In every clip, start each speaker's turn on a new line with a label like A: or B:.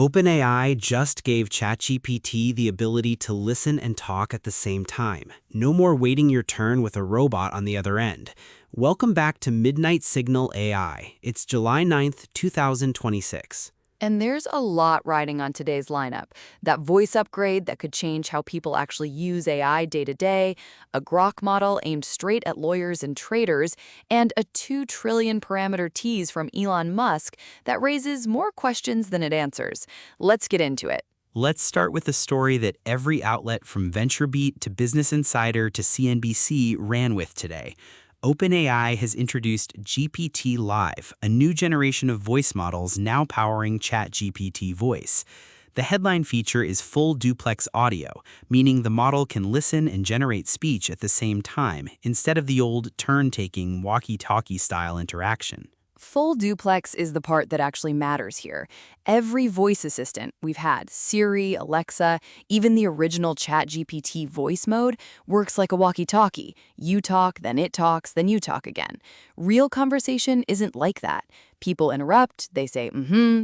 A: OpenAI just gave ChatGPT the ability to listen and talk at the same time. No more waiting your turn with a robot on the other end. Welcome back to Midnight Signal AI. It's July 9th, 2026.
B: And there's a lot riding on today's lineup. That voice upgrade that could change how people actually use AI day to day, a Grok model aimed straight at lawyers and traders, and a 2 trillion parameter tease from Elon Musk that raises more questions than it answers. Let's get into it.
A: Let's start with a story that every outlet from VentureBeat to Business Insider to CNBC ran with today. OpenAI has introduced GPT-Live, a new generation of voice models now powering ChatGPT voice. The headline feature is full duplex audio, meaning the model can listen and generate speech at the same time, instead of the old turn-taking walkie-talkie style interaction.
B: Full duplex is the part that actually matters here. Every voice assistant we've had, Siri, Alexa, even the original ChatGPT voice mode, works like a walkie-talkie. You talk, then it talks, then you talk again. Real conversation isn't like that. People interrupt, they say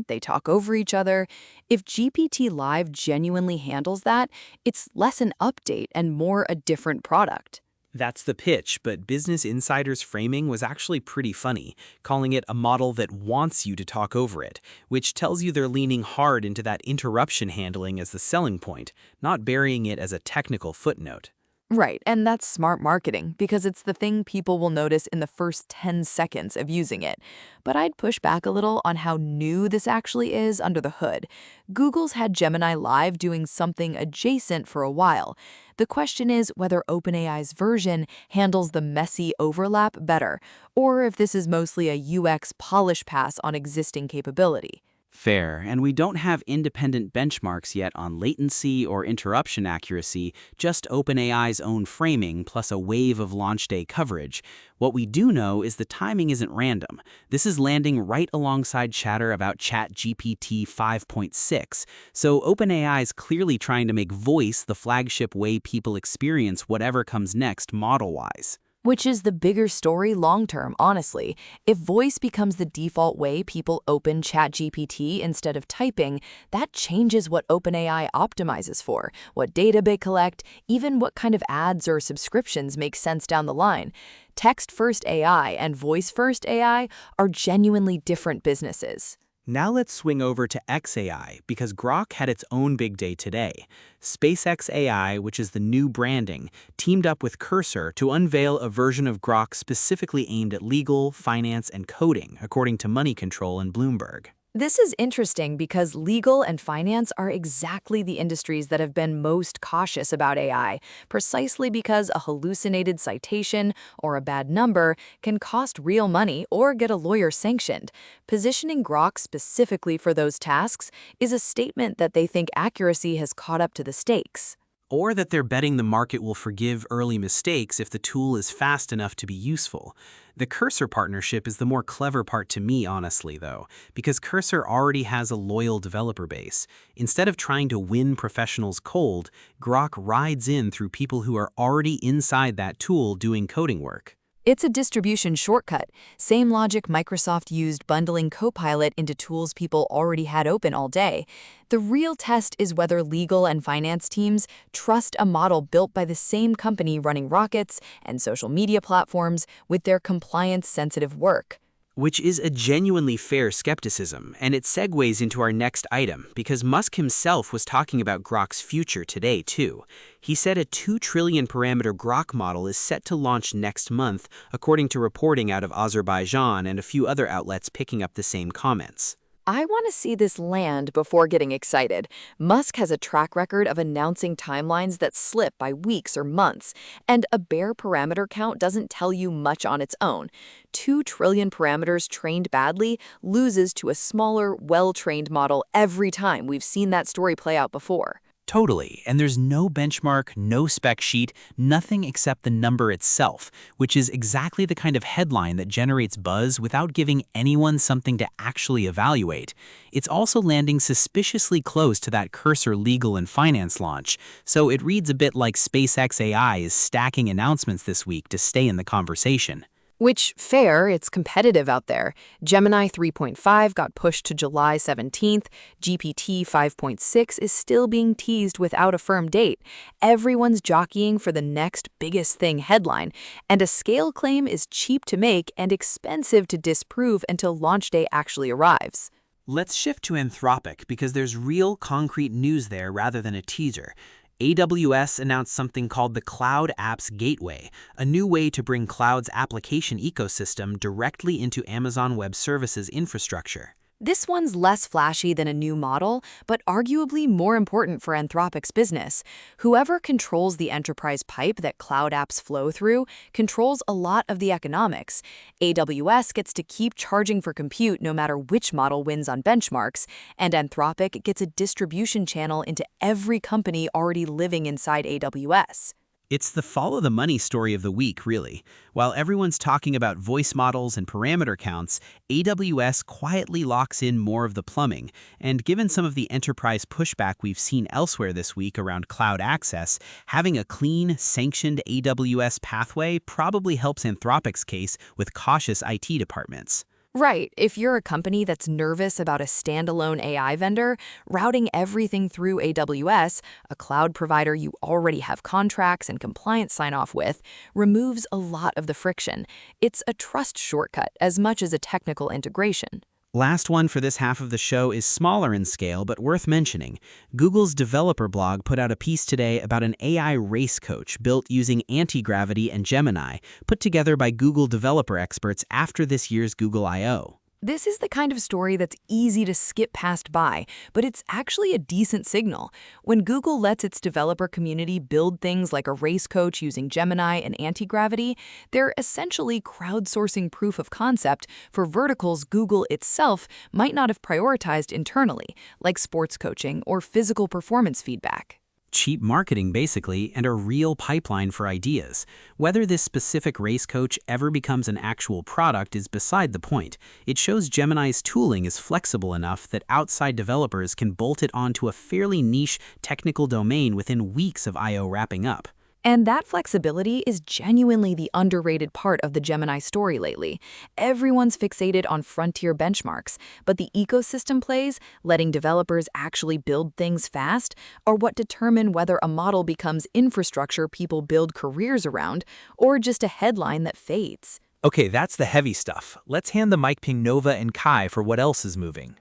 B: they talk over each other. If GPT-Live genuinely handles that, it's less an update and more a different product.
A: That's the pitch, but Business Insider's framing was actually pretty funny, calling it a model that wants you to talk over it, which tells you they're leaning hard into that interruption handling as the selling point, not burying it as a technical footnote.
B: Right, and that's smart marketing because it's the thing people will notice in the first 10 seconds of using it. But I'd push back a little on how new this actually is under the hood. Google's had Gemini Live doing something adjacent for a while. The question is whether OpenAI's version handles the messy overlap better, or if this is mostly a UX polish pass on existing capability.
A: Fair, and we don't have independent benchmarks yet on latency or interruption accuracy, just OpenAI's own framing plus a wave of launch day coverage. What we do know is the timing isn't random. This is landing right alongside chatter about ChatGPT 5.6, so OpenAI is clearly trying to make voice the flagship way people experience whatever comes next model-wise.
B: Which is the bigger story long-term, honestly. If voice becomes the default way people open ChatGPT instead of typing, that changes what OpenAI optimizes for, what data they collect, even what kind of ads or subscriptions make sense down the line. Text-first AI and voice-first AI are genuinely different businesses.
A: Now let's swing over to XAI, because Grok had its own big day today. SpaceXAI, which is the new branding, teamed up with Cursor to unveil a version of Grok specifically aimed at legal, finance, and coding, according to Money Control and Bloomberg.
B: This is interesting because legal and finance are exactly the industries that have been most cautious about AI, precisely because a hallucinated citation or a bad number can cost real money or get a lawyer sanctioned. Positioning Grok specifically for those tasks is a statement that they think accuracy has caught up to the stakes.
A: Or that they're betting the market will forgive early mistakes if the tool is fast enough to be useful. The Cursor partnership is the more clever part to me, honestly, though, because Cursor already has a loyal developer base. Instead of trying to win professionals cold, Grok rides in through people who are already inside that tool doing coding work.
B: It's a distribution shortcut. Same logic Microsoft used bundling Copilot into tools people already had open all day. The real test is whether legal and finance teams trust a model built by the same company running rockets and social media platforms with their compliance-sensitive work.
A: Which is a genuinely fair skepticism, and it segues into our next item, because Musk himself was talking about Grok's future today, too. He said a 2 trillion parameter Grok model is set to launch next month, according to reporting out of Azerbaijan and a few other outlets picking up the same comments.
B: I want to see this land before getting excited. Musk has a track record of announcing timelines that slip by weeks or months, and a bare parameter count doesn't tell you much on its own. 2 trillion parameters trained badly loses to a smaller, well-trained model every time. We've seen that story play out before.
A: Totally, and there's no benchmark, no spec sheet, nothing except the number itself, which is exactly the kind of headline that generates buzz without giving anyone something to actually evaluate. It's also landing suspiciously close to that Cursor legal and finance launch, so it reads a bit like SpaceXAI is stacking announcements this week to stay in the conversation.
B: Which, fair, it's competitive out there. Gemini 3.5 got pushed to July 17th. GPT 5.6 is still being teased without a firm date. Everyone's jockeying for the next biggest thing headline, and a scale claim is cheap to make and expensive to disprove until launch day actually arrives.
A: Let's shift to Anthropic because there's real concrete news there rather than a teaser. AWS announced something called the Cloud Apps Gateway, a new way to bring Cloud's application ecosystem directly into Amazon Web Services infrastructure.
B: This one's less flashy than a new model, but arguably more important for Anthropic's business. Whoever controls the enterprise pipe that cloud apps flow through controls a lot of the economics. AWS gets to keep charging for compute no matter which model wins on benchmarks, and Anthropic gets a distribution channel into every company already living inside AWS.
A: It's the follow the money story of the week, really. While everyone's talking about voice models and parameter counts, AWS quietly locks in more of the plumbing. And given some of the enterprise pushback we've seen elsewhere this week around cloud access, having a clean, sanctioned AWS pathway probably helps Anthropic's case with cautious IT departments.
B: Right. If you're a company that's nervous about a standalone AI vendor, routing everything through AWS, a cloud provider you already have contracts and compliance sign-off with, removes a lot of the friction. It's a trust shortcut as much as a technical integration.
A: Last one for this half of the show is smaller in scale, but worth mentioning. Google's developer blog put out a piece today about an AI race coach built using Antigravity and Gemini, put together by Google developer experts after this year's Google I/O.
B: This is the kind of story that's easy to skip past by, but it's actually a decent signal. When Google lets its developer community build things like a race coach using Gemini and Antigravity, they're essentially crowdsourcing proof of concept for verticals Google itself might not have prioritized internally, like sports coaching or physical performance feedback.
A: Cheap marketing, basically, and a real pipeline for ideas. Whether this specific race coach ever becomes an actual product is beside the point. It shows Gemini's tooling is flexible enough that outside developers can bolt it onto a fairly niche technical domain within weeks of I/O wrapping up.
B: And that flexibility is genuinely the underrated part of the Gemini story lately. Everyone's fixated on frontier benchmarks, but the ecosystem plays, letting developers actually build things fast, are what determine whether a model becomes infrastructure people build careers around, or just a headline that fades.
C: Okay, that's the heavy stuff. Let's hand the mic ping Nova and Kai for what else is moving.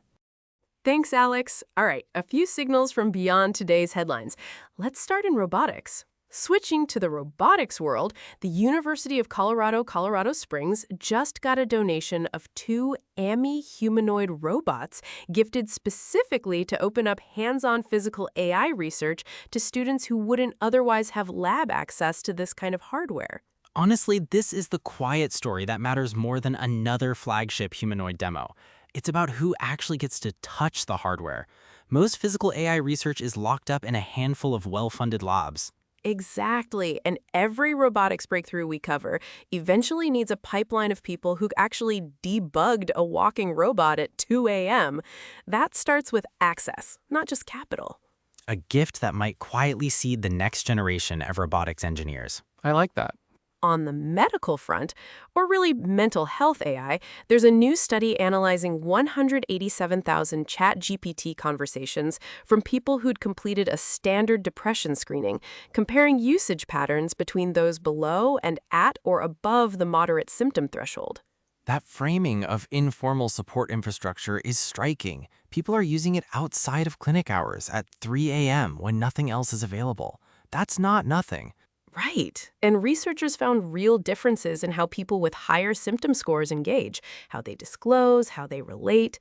D: Thanks, Alex. All right, a few signals from beyond today's headlines. Let's start in robotics. Switching to the robotics world, the University of Colorado Springs just got a donation of 2 AMI humanoid robots gifted specifically to open up hands-on physical AI research to students who wouldn't otherwise have lab access to this kind of hardware.
C: Honestly, this is the quiet story that matters more than another flagship humanoid demo. It's about who actually gets to touch the hardware. Most physical AI research is locked up in a handful of well-funded labs.
D: Exactly, and every robotics breakthrough we cover eventually needs a pipeline of people who actually debugged a walking robot at 2 a.m. That starts with access, not just capital.
C: A gift that might quietly seed the next generation of robotics engineers. I like that.
D: On the medical front, or really mental health AI, there's a new study analyzing 187,000 ChatGPT conversations from people who'd completed a standard depression screening, comparing usage patterns between those below and at or above the moderate symptom threshold.
C: That framing of informal support infrastructure is striking. People are using it outside of clinic hours at 3 a.m. when nothing else is available. That's not nothing.
D: Right. And researchers found real differences in how people with higher symptom scores engage, how they disclose, how they relate.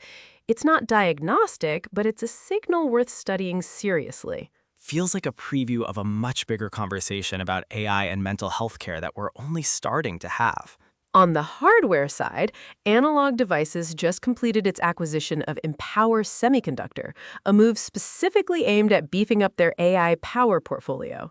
D: It's not diagnostic, but it's a signal worth studying seriously.
C: Feels like a preview of a much bigger conversation about AI and mental health care that we're only starting to have.
D: On the hardware side, Analog Devices just completed its acquisition of Empower Semiconductor, a move specifically aimed at beefing up their AI power portfolio.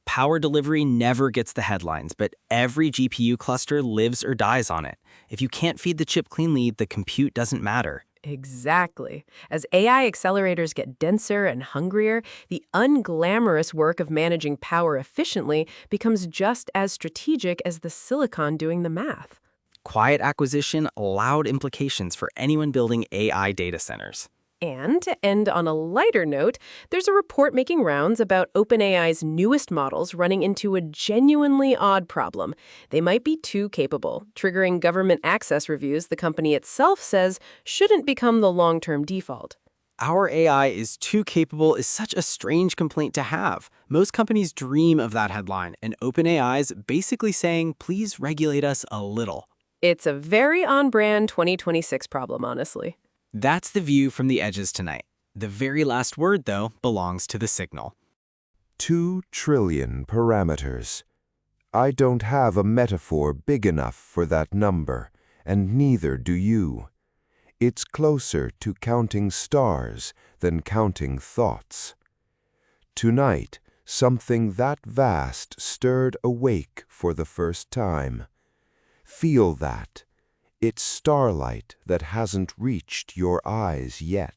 C: Power delivery never gets the headlines, but every GPU cluster lives or dies on it. If you can't feed the chip cleanly, the compute doesn't matter.
D: Exactly. As AI accelerators get denser and hungrier, the unglamorous work of managing power efficiently becomes just as strategic as the silicon doing the math.
C: Quiet acquisition, loud implications for anyone building AI data centers.
D: And to end on a lighter note, there's a report making rounds about OpenAI's newest models running into a genuinely odd problem. They might be too capable, triggering government access reviews the company itself says shouldn't become the long-term default.
C: Our AI is too capable is such a strange complaint to have. Most companies dream of that headline, and OpenAI's basically saying, please regulate us a little.
D: It's a very on-brand 2026 problem, honestly.
C: That's the view from the edges tonight. The very last word, though, belongs to the signal.
E: 2 trillion parameters. I don't have a metaphor big enough for that number, and neither do you. It's closer to counting stars than counting thoughts. Tonight, something that vast stirred awake for the first time. Feel that. It's starlight that hasn't reached your eyes yet.